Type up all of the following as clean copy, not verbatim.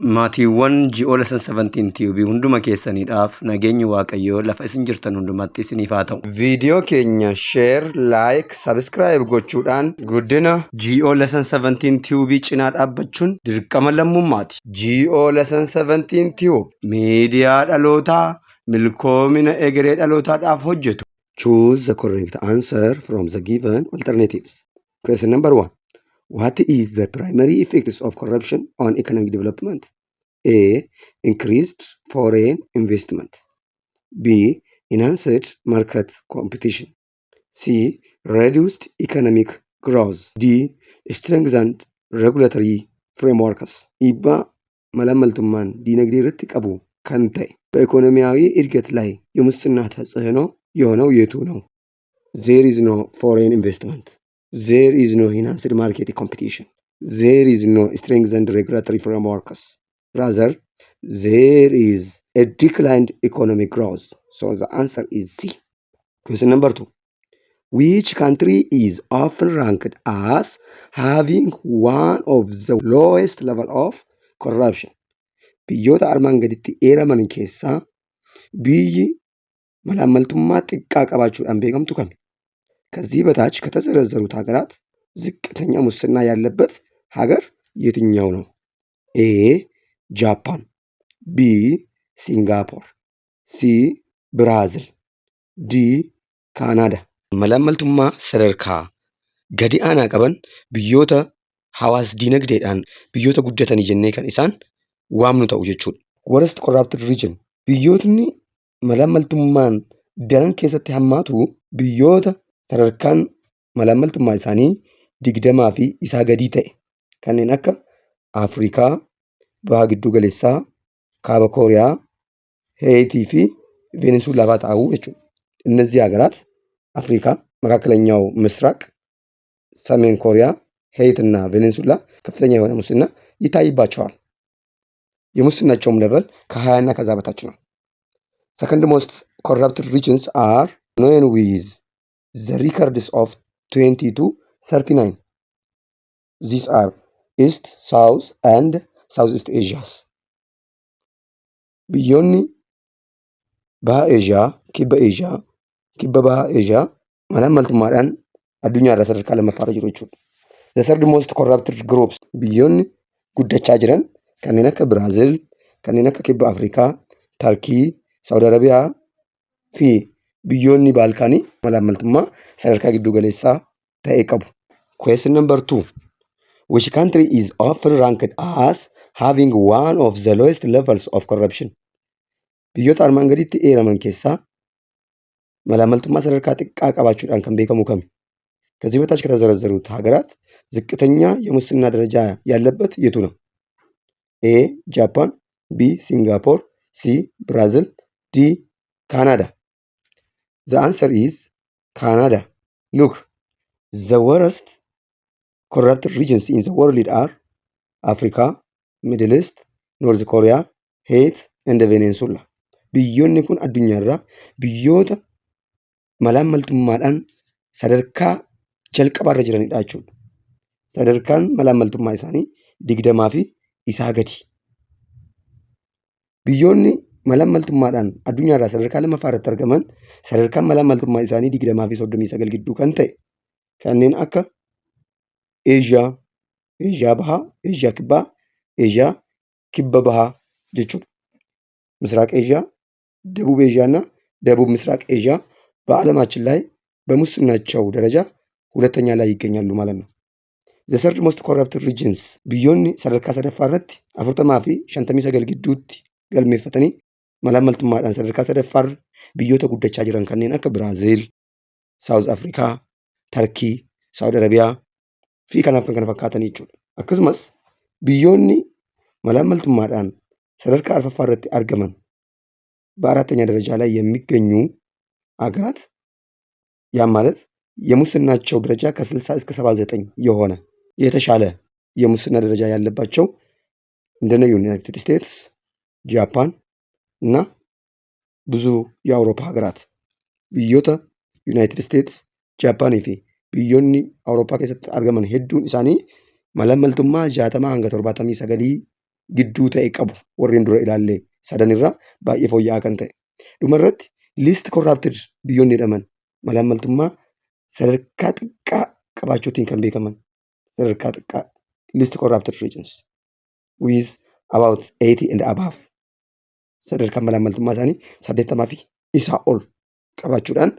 Maatiiwwan ji'oo lesson 17 tiyuubii hunduma keessaniidhaaf nageenyi Waaqayyoo lafa isin jirtan hundumatti isiniif haa ta'u. Viidiyoo keenya share, like, subscribe gochuudhaan guddina ji'oo lesson 17 tiyuubii cinaa dhaabbachuun dirqama lammummaati. Ji'oo lesson 17 tiyuub miidiyaa dhalootaa milkoomina egeree dhalootaadhaaf hojjetu. Choose the correct answer from the given alternatives. Question number 1. What is the primary effects of corruption on economic development? A. Increased foreign investment. B. Enhanced market competition. C. Reduced economic growth. D. Strengthened regulatory frameworks. Dhiibbaa malaammaltummaan diinagdee irratti qabu kan ta'e በኢኮኖሚያዊ እድገት ላይ የሙስና ተጽዕኖ የሆነው የቱ ነው? There is no foreign investment. There is no enhanced market competition. There is no strengthened regulatory frameworks. Rather, there is a declined economic growth. So the answer is C. Question number 2. Which country is often ranked as having one of the lowest level of corruption? Biyyoota armaan gaditti eeraman keessaa biyyi malaammaltummaa xiqqaa qabaachuudhaan beekamtu kami? ከዚህ በታች ከተዘረዘሩት ሀገራት ዝቅተኛ ሙስና ያለበት ሀገር የትኛው ነው? ኤ ጃፓን፣ ቢ ሲንጋፖር፣ ሲ ብራዚል፣ ዲ ካናዳ። malaammaltummaa sadarkaa gadi aanaa qaban biyyoota hawaas diinagdeedhaan biyyoota guddatanii jennee kan isaan waamnu ta'u jechuudha. Worst corrupted region biyyootni malaammaltummaan daran keessatti hammaatu biyyoota sadarkaan malaammaltummaa isaanii 20 fi isaa gadii ta'e kanneen akka Afrikaa, Baha Gidduu Galeessaa, Kaaba Kooriyaa, Heetii fi Venezuelaa ta'uu jechuudha. እነዚህ ሀገራት አፍሪካ፣ መካከለኛው ምስራቅ፣ ሰሜን ኮሪያ፣ ሄይት እና ቬኔዙዌላ ከፍተኛ የሆነ ሙስና ይታይባቸዋል። የሙስናቸውም ሌቨል ከ20 እና ከዛ በታች ነው። Second most corrupted regions are known with the records of 20 to 39. These are East, South and Southeast Asias. Biyyoonni Baha Eeshiyaa, Kibba Baha Eeshiyaa malaammaltummaadhaan addunyaa irra sadarkaa lammaffaarra jiru jechuudha. The third most corrupted groups biyyoonni guddachaa jiran kanneen akka Biraazil, kanneen akka Kibba Afrikaa, Tarkii, Saawud Arabiyaa fi biyyoonni Baalkaanii malaammaltummaa sadarkaa giddu galeessaa ta'e qabu. Question number 2. Which country is often ranked as having one of the lowest levels of corruption? Biyyoota armaan gaditti eeraman keessaa malaammaltummaa sadarkaa xiqqaa qabaachuudhaan kan beekamu kami? ከዚህ በታች ከተዘረዘሩት ሀገራት ዝቅተኛ የሙስና ደረጃ ያለበት የቱ ነው? ኤ ጃፓን፣ ቢ ሲንጋፖር፣ ሲ ብራዚል፣ ዲ ካናዳ። The answer is Canada. Look, the worst corrupted regions in the world are Africa, Middle East, North Korea, Haiti and Venezuela. Biyyoonni kun addunyaarraa biyyoota malaammaltummaadhaan sadarkaa jalqabaarra jiranidha jechuudha. Sadarkaan malaammaltummaa isaanii 20 fi isaa gadi. Biyyoonni malaammaltummaadhaan addunyaarraa sadarkaa lammaffaa irratti argaman sadarkaan malaammaltummaa isaanii 20 fi 39 gidduu kan ta'e kanneen akka Eeshiyaa, Eeshiyaa Bahaa, Eeshiyaa Kibbaa, Eeshiyaa Kibba Bahaa jechuudha. ምስራቅ ኤዥያ፣ ደቡብ ኤዥያ እና ደቡብ ምስራቅ ኤዥያ በዓለማችን ላይ በሙስናቸው ደረጃ ሁለተኛ ላይ ይገኛሉ ማለት ነው። The third most corrupted regions biyyoonni sadarkaa sadaffaa irratti 40 fi 59 gidduutti galmeeffatanii malaammaltummaadhaan sadarkaa sadaffaarra biyyoota guddachaa jiran kanneen akka Biraazil, Saawuz Afrikaa, Tarkii, Saawud Arabiyaa fi kanaaf kan kana fakkaatan jechuudha. Akkasumas biyyoonni malaammaltummaadhaan sadarkaa arfaffaa irratti argaman በአራተኛ ደረጃ ላይ የሚገኙ አገራት ያም ማለት የሙስናቸው ደረጃ ከ60 እስከ 79 የሆነ የተሻለ የሙስና ደረጃ ያለባቸው እንደነ ዩናይትድ ስቴትስ፣ ጃፓን እና ብዙ የአውሮፓ ሀገራት biyyoota United States, Japan fi biyyoonni Awurooppaa keessatti argaman hedduun isaanii malaammaltummaa 60 hanga 79 gidduu ta'e qabu warreen dura ilaallee sadanirraa baay'ee fooyya'aa kan ta'e. Dhumarratti least corrupted biyyoonni jedhaman malaammaltummaa sadarkaa xiqqaa qabaachuutiin kan beekaman sadarkaa xiqqaa least corrupted regions with about 80 and above sadarkaa malaammaltummaa isaanii 80 fi isaa ol qabaachuudhaan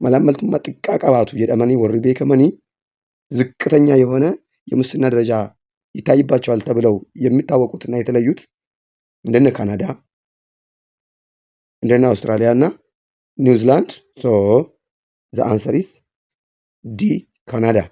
malaammaltummaa xiqqaa qabaatu jedhamanii warri beekamanii ዝቅተኛ የሆነ የሙስና ደረጃ ይታይባቸዋል ተብለው የሚታወቁትና የተለዩት እንደነ ካናዳ እንደነ አውስትራሊያ እና ኒውዚላንድ ሶ the answer is D, Canada.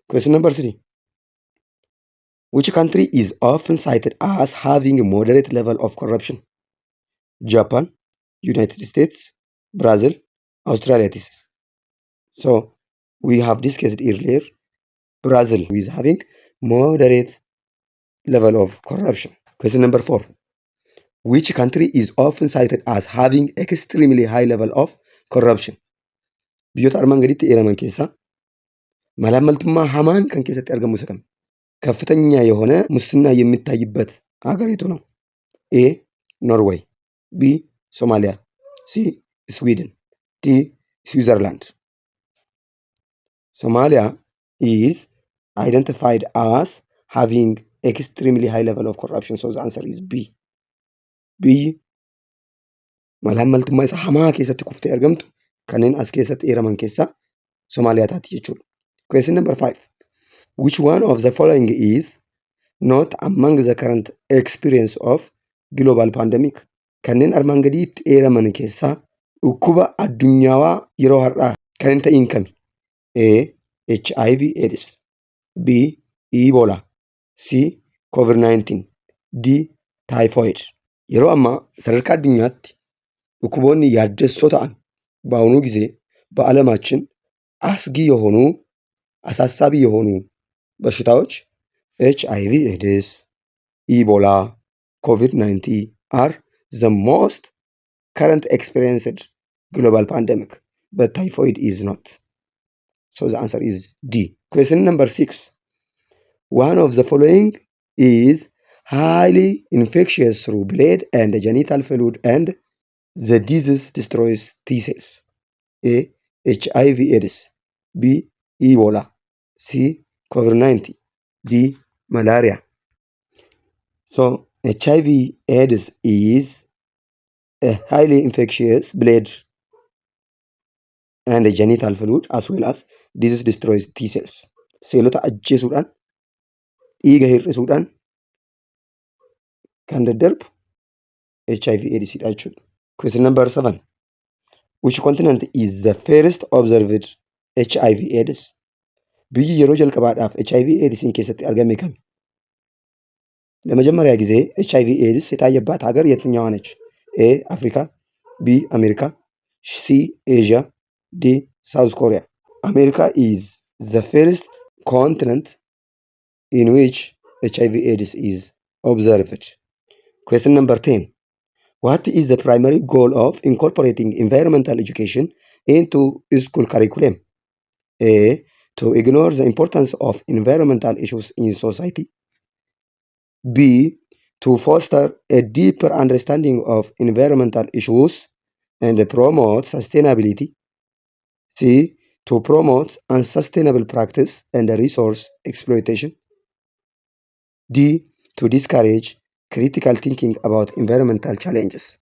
Question number 3. Which country is often cited as having a moderate level of corruption? Japan, United States, Brazil, Australia. This is. So we have discussed earlier Brazil is having moderate level of corruption. Question number 4. Which country is often cited as having extremely high level of corruption? Biyyoota armaan gaditti eeraman keessaa malaammaltummaa hamaan kan keessatti argamu isa kam? ከፍተኛ የሆነ ሙስና የሚታይበት ሀገሪቱ ነው። ኤ ኖርዌይ፣ ቢ ሶማሊያ፣ ሲ ስዊድን፣ ዲ ስዊዘርላንድ። Somalia is identified as having extremely high level of corruption. So the answer is B. B. malaammaltummaa isa hamaa keessatti kuftee argamtu kanneen as keessatti eeraman keessaa Somaaliyaa taati jechuudha. Question number 5. Which one of the following is not among the current experience of global pandemic? Kanneen armaan gadiitti eeraman keessaa dhukkuba addunyaawaa yeroo har'aa kan hin ta'in kami? A. HIV AIDS, B. Ebola, C. COVID-19, D. Typhoid. Yeroo ammaa sadarkaa addunyaatti dhukkuboonni yaaddessoo ta'an በአሁኑ ጊዜ በዓለማችን አስጊ የሆኑ አሳሳቢ የሆኑ በሽታዎች HIV AIDS, Ebola, COVID-19 are the most current experienced global pandemic, but typhoid is not. So the answer is D. Question number 6. One of the following is highly infectious through blood and genital fluid and the disease destroys T cells. A. HIV AIDS, B. Ebola, C. COVID-19, D. Malaria. So HIV AIDS is a highly infectious blood and a genital fluid as well as disease destroys T cells. Seelota ajjeesuudhaan dhiiga hir'isuudhaan kan daddarbu HIV AIDS dha jechuudha. Question number 7. Which continent is the first observed HIV AIDS? Biyyi yeroo jalqabaadhaaf HIV AIDS keessatti argame kami? ለመጀመሪያ ጊዜ HIV AIDS የታየባት ሀገር የትኛዋ ነች? A. አፍሪካ፣ B. አሜሪካ፣ C. ኤዥያ፣ D. South Korea. America is the first continent in which HIV AIDS is observed. Question number 10. What is the primary goal of incorporating environmental education into school curriculum? A. To ignore the importance of environmental issues in society. B. To foster a deeper understanding of environmental issues and promote sustainability. C. To promote unsustainable practice and resource exploitation. D. To discourage critical thinking about environmental challenges.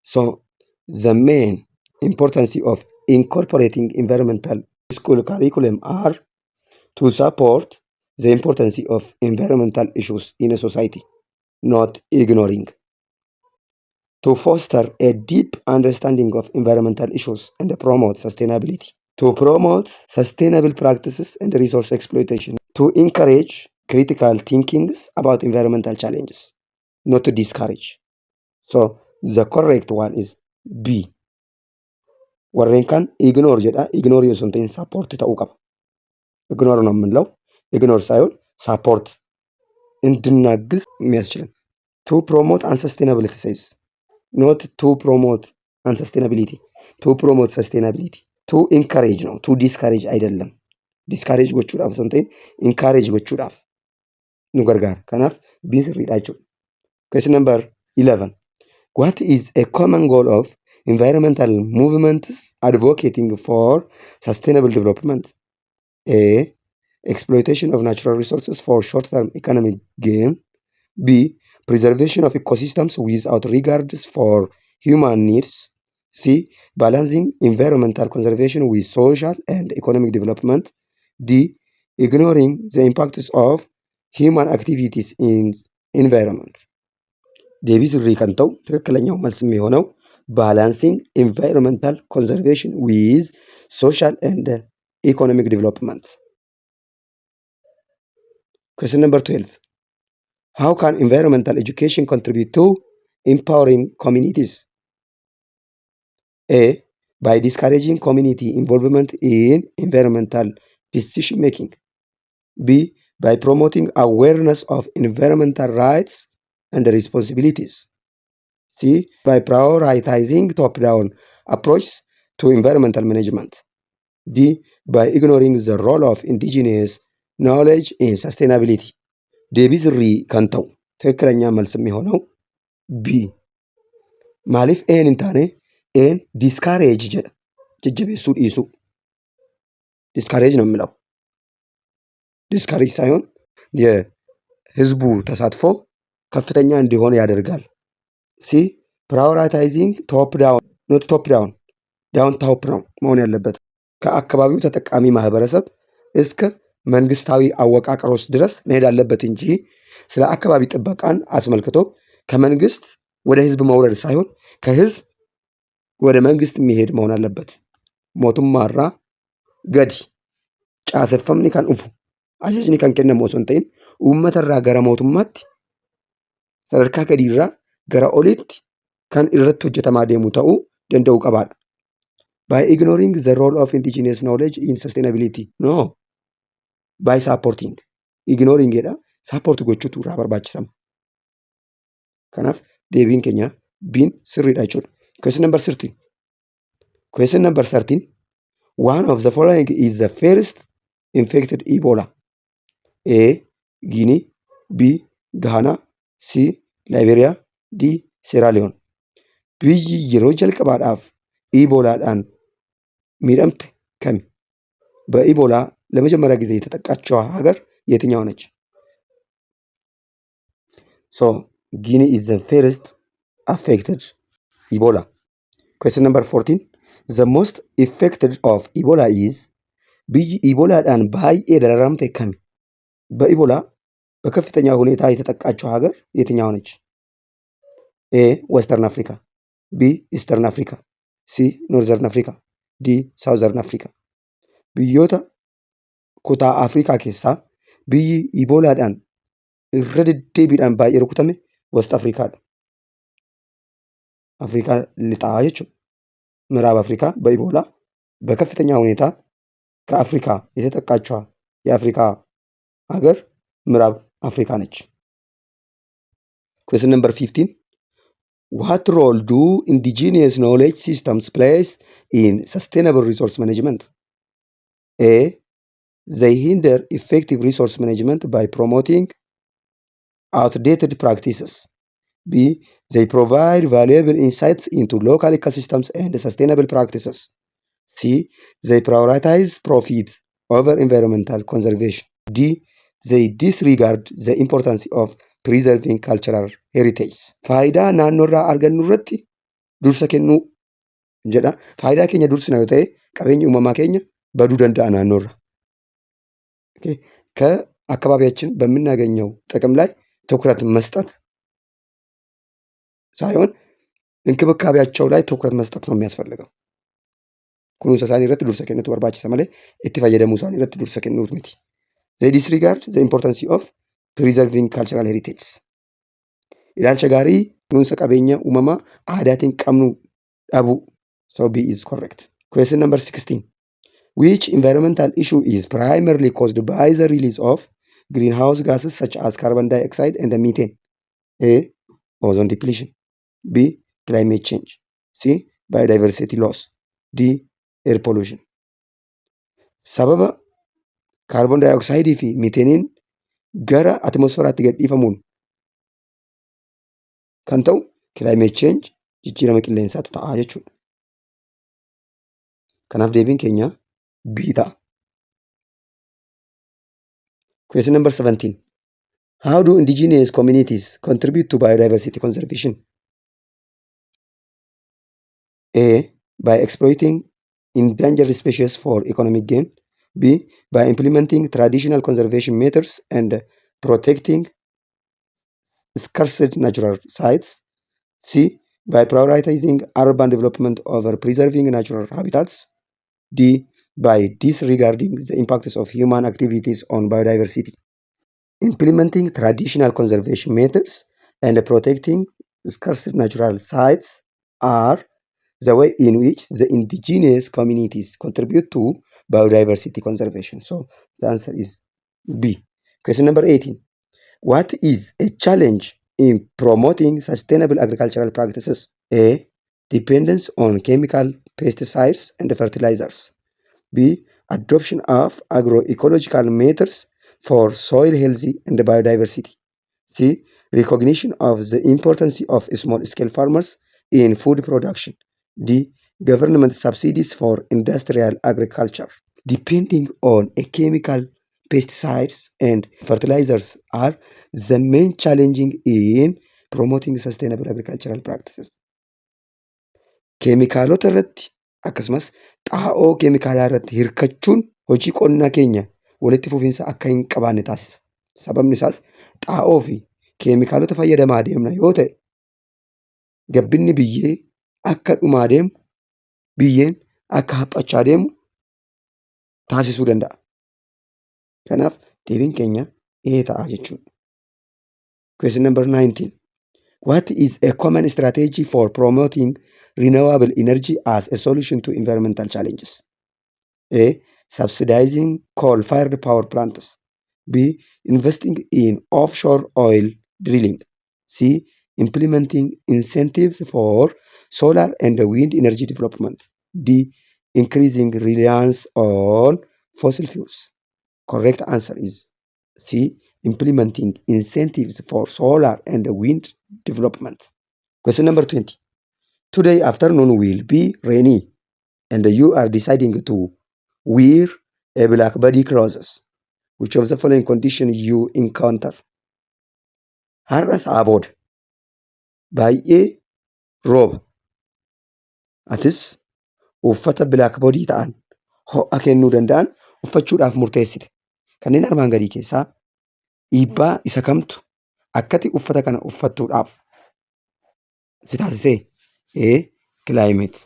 So, the main importance of incorporating environmental school curriculum are to support the importance of environmental issues in a society, not ignoring. To foster a deep understanding of environmental issues and promote sustainability. To promote sustainable practices and resource exploitation. To encourage critical thinking about environmental challenges, not to discourage. So the correct one is B. warreen kan ignore jedha. Ignore yoo sun ta'in support ta'uu qaba. Ignore ነው የምንለው ignore ሳይሆን support እንድናግዝ የሚያስችለን። To promote unsustainability says, not to promote unsustainability. To promote sustainability. To encourage ነው. To discourage አይደለም. Discourage gochuudhaaf sun ta'in encourage gochuudhaaf nu gargaara. Kanaaf B'n sirriidha jechuudha. Question number 11. What is a common goal of environmental movements advocating for sustainable development? A. Exploitation of natural resources for short-term economic gain. B. Preservation of ecosystems without regards for human needs. C. Balancing environmental conservation with social and economic development. D. Ignoring the impacts of human activities in environment. deebii sirrii kan ta'u ትክክለኛው መልስ የሚሆነው balancing environmental conservation with social and economic development. Question number 12. How can environmental education contribute to empowering communities? A. By discouraging community involvement in environmental decision making. B. By promoting awareness of environmental rights and responsibilities. C. By prioritizing top-down approach to environmental management. D. By ignoring the role of indigenous knowledge in sustainability. deebii sirrii kan ta'u ትክክለኛ መልስ የሚሆነው B. maaliif een hin taane een discourage jedha jajjabeessuu dhiisuu discourage ነው የሚለው discourage ሳይሆን የህዝቡ ተሳትፎ ከፍተኛ እንዲሆን ያደርጋል። ሲ prioritizing top down not top down down top ነው መሆን ያለበት ከአካባቢው ተጠቃሚ ማህበረሰብ እስከ መንግስታዊ አወቃቀሮች ድረስ መሄድ አለበት እንጂ ስለ አካባቢ ጥበቃን አስመልክቶ ከመንግስት ወደ ህዝብ መውረድ ሳይሆን ከህዝብ ወደ መንግስት የሚሄድ መሆን አለበት። ሞቱማራ ገዲ ጫሰፈምኒ ካን ኡፉ አጀጅኒ ካን ከነሙ ኦሶን ተይን ኡመተራ ገረ ሞቱማቲ ሰደርካ ገዲራ ገረ ኦሊቲ kan irratti hojjetamaa deemu ta'uu danda'u qabaadha. By ignoring the role of indigenous knowledge in sustainability. No. By supporting. Ignoring jedha. Support gochuutu irraa barbaachisama. Kanaaf deebiin keenya B'n sirriidha jechuudha. Question number 13. Question number 13. One of the following is the first infected Ebola. A. Guinea. B. Ghana. C. Liberia. D. Sierra Leone. biyyi yeroo jalqabaadhaaf ኢቦላን ሚደምት ከሚ በኢቦላ ለመጀመሪያ ጊዜ የተጠቃቸው ሀገር የትኛው ነች? So Guinea is the first affected Ebola. Question number 14. The most affected of Ebola is biyyi ኢቦላን ባይኤ ደረራምተ ከሚ በኢቦላ በከፍተኛ ሁኔታ የተጠቃቸው ሀገር የትኛው ነች? A. Western Africa. B. Eastern Africa. C. Northern Africa. D. Southern Africa. Biyyoota kutaa Afrikaa keessaa biyyi Iboolaadhaan irra deddeebiidhaan baay'ee rukutame West Afrikaadha. Afrikaa lixaa jechuudha. ምዕራብ አፍሪካ በኢቦላ በከፍተኛ ሁኔታ ከአፍሪካ የተጠቃችዋ የአፍሪካ ሀገር ምዕራብ አፍሪካ ነች። Question number 15. What role do indigenous knowledge systems play in sustainable resource management? A. They hinder effective resource management by promoting outdated practices. B. They provide valuable insights into local ecosystems and sustainable practices. C. They prioritize profit over environmental conservation. D. They disregard the importance of preserving cultural heritage. Faayidaa naannoorraa argannu irratti dursa kennuu jedha. Faayidaa keenya dursina yoo ta'e qabeenyi uumamaa keenya baduu danda'a naannoorra. ከአካባቢያችን በምናገኘው ጥቅም ላይ ትኩረት መስጠት ሳይሆን እንክብካቤያቸው ላይ ትኩረት መስጠት ነው የሚያስፈልገው። kunuunsa isaanii irratti dursa kennuutu barbaachisa malee itti fayyadamuu isaanii irratti dursa kennuutu miti. They disregard the importance of preserving cultural heritage. Ilaalcha gaarii kunuunsa qabeenya uumamaa aadaatiin qabnu dhabuu. So B is correct. Question number 16. Which environmental issue is primarily caused by the release of greenhouse gases such as carbon dioxide and methane? A. Ozone depletion. B. Climate change. C. Biodiversity loss. D. Air pollution. Sababa carbon dioxide fi methane gara atmosferaatti gadhiifamuun kan ta'u climate change jijjiirama qilleensaatu ta'a jechuudha. Kanaaf deebiin keenya B ta'a. Question number 17. How do indigenous communities contribute to biodiversity conservation? A. By exploiting endangered species for economic gain. B. By implementing traditional conservation methods and protecting scarce natural sites. C. By prioritizing urban development over preserving natural habitats. D. By disregarding the impacts of human activities on biodiversity. Implementing traditional conservation methods and protecting scarce natural sites are the way in which the indigenous communities contribute to biodiversity conservation. So the answer is B. Question number 18. What is a challenge in promoting sustainable agricultural practices? A. Dependence on chemical pesticides and fertilizers. B. Adoption of agroecological methods for soil health and biodiversity. C. Recognition of the importance of small-scale farmers in food production. D. Government subsidies for industrial agriculture. Depending on a chemical pesticides and fertilizers are the main challenging in promoting sustainable agricultural practices. Keemikaalota irratti akkasumas xaa'oo keemikaalaa irratti hirkachuun hojii qonnaa keenya walitti fufiinsa akka hin qabaanne taasisa. Sababni isaas xaa'oo fi keemikaalota fayyadamaa deemna yoo ta'e gabbinni biyyee akka dhumaa deemu, biyyeen akka haphachaa deemu taasisuu danda'a. Kanaaf deebiin keenya A ta'a jechuudha. Question number 19. What is a common strategy for promoting renewable energy as a solution to environmental challenges? A. Subsidizing coal-fired power plants. B. Investing in offshore oil drilling. C. Implementing incentives for solar and wind energy development. D. Increasing reliance on fossil fuels. Correct answer is C. Implementing incentives for solar and wind development. Question number 20. Today afternoon will be rainy and you are deciding to wear a black body clothes. Which of the following conditions you encounter? Har'a sa'a booda baay'ee rooba. Atis uffata black body ta'an ho'a kennuu danda'an uffachuudhaaf murteessite. Kanneen armaan gadii keessaa dhiibbaa isa kamtu akkati uffata kana uffattuudhaaf si taasisee? A. Climate.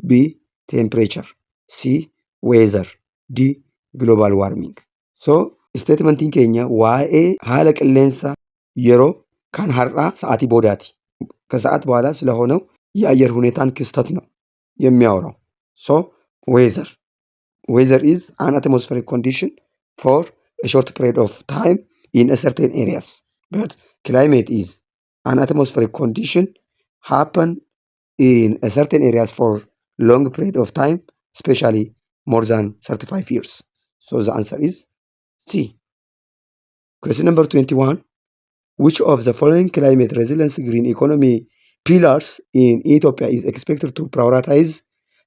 B. Temperature. C. Weather. D. Global warming. So statementiin keenya waa'ee haala qilleensa yeroo kan har'aa ሰዓት ቦዳቲ ከሰዓት በኋላ ስለሆነው የአየር ሁኔታን ክስተት ነው የሚያወራው። So weather is an atmospheric condition for a short period of time in a certain areas. But climate is an atmospheric condition happen in a certain areas for long period of time, especially more than 35 years. So the answer is C. Question number 21. Which of the following climate resilience green economy pillars in Ethiopia is expected to prioritize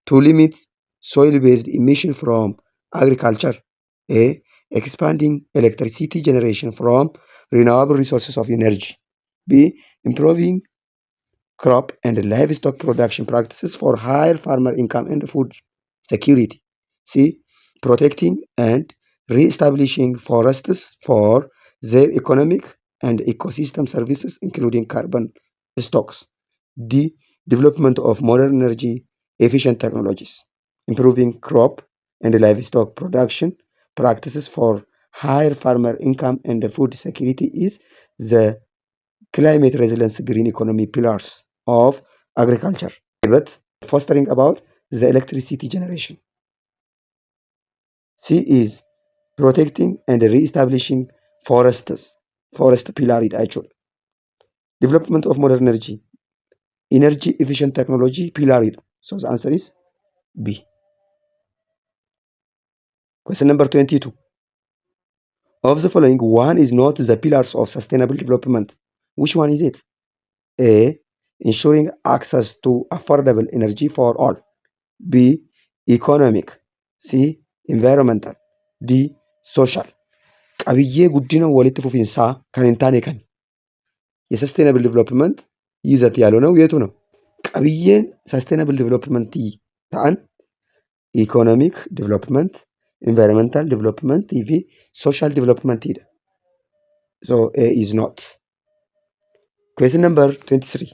to limit soil-based emission from agriculture? A. Expanding electricity generation from renewable resources of energy. B. Improving crop and livestock production practices for higher farmer income and food security. C. Protecting and re-establishing forests for their economic and ecosystem services including carbon stocks. D. Development of modern energy efficient technologies. Improving crop and livestock production practices for higher farmer income and food security is the climate resilience green economy pillars of agriculture. But fostering about the electricity generation. C is protecting and re-establishing forest pillar actually. Development of modern energy efficient technology pillar. So the answer is B. Question number 22. of the following one is not the pillars of sustainable development? Which one is it? A. Ensuring access to affordable energy for all. B. Economic. C. Environmental. D. Social. qabiyyee guddina walitti fufiinsaa kan hin taane kami? የሰስቴናብል ዲቨሎፕመንት ይዘት ያልሆነው የቱ ነው? ቀብዬን ሰስቴናብል ዲቨሎፕመንት ta'an ኢኮኖሚክ ዲቨሎፕመንት፣ ኢንቫይሮንመንታል ዲቨሎፕመንት fi social development dha. So A is not. Question number 23.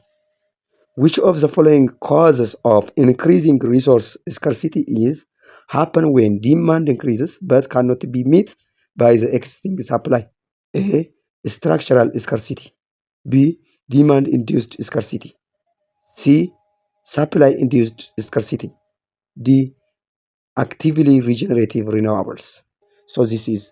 Which of the following causes of increasing resource scarcity is happen when demand increases but cannot be met by the existing supply? A. Structural scarcity. B. Demand induced scarcity. C. Supply induced scarcity. D. Actively regenerative renewables. So this is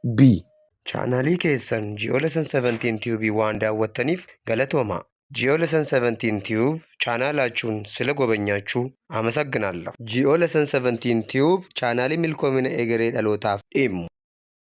B. chaanalii keessan Geolesson 17 Tube waan daawwattaniif galatooma. Geolesson 17 Tube chaanaalachuun sila gobanyaachuu አመሰግናለሁ። Geolesson 17 Tube chaanaalii milkoomina egeree dhalootaaf dhimmu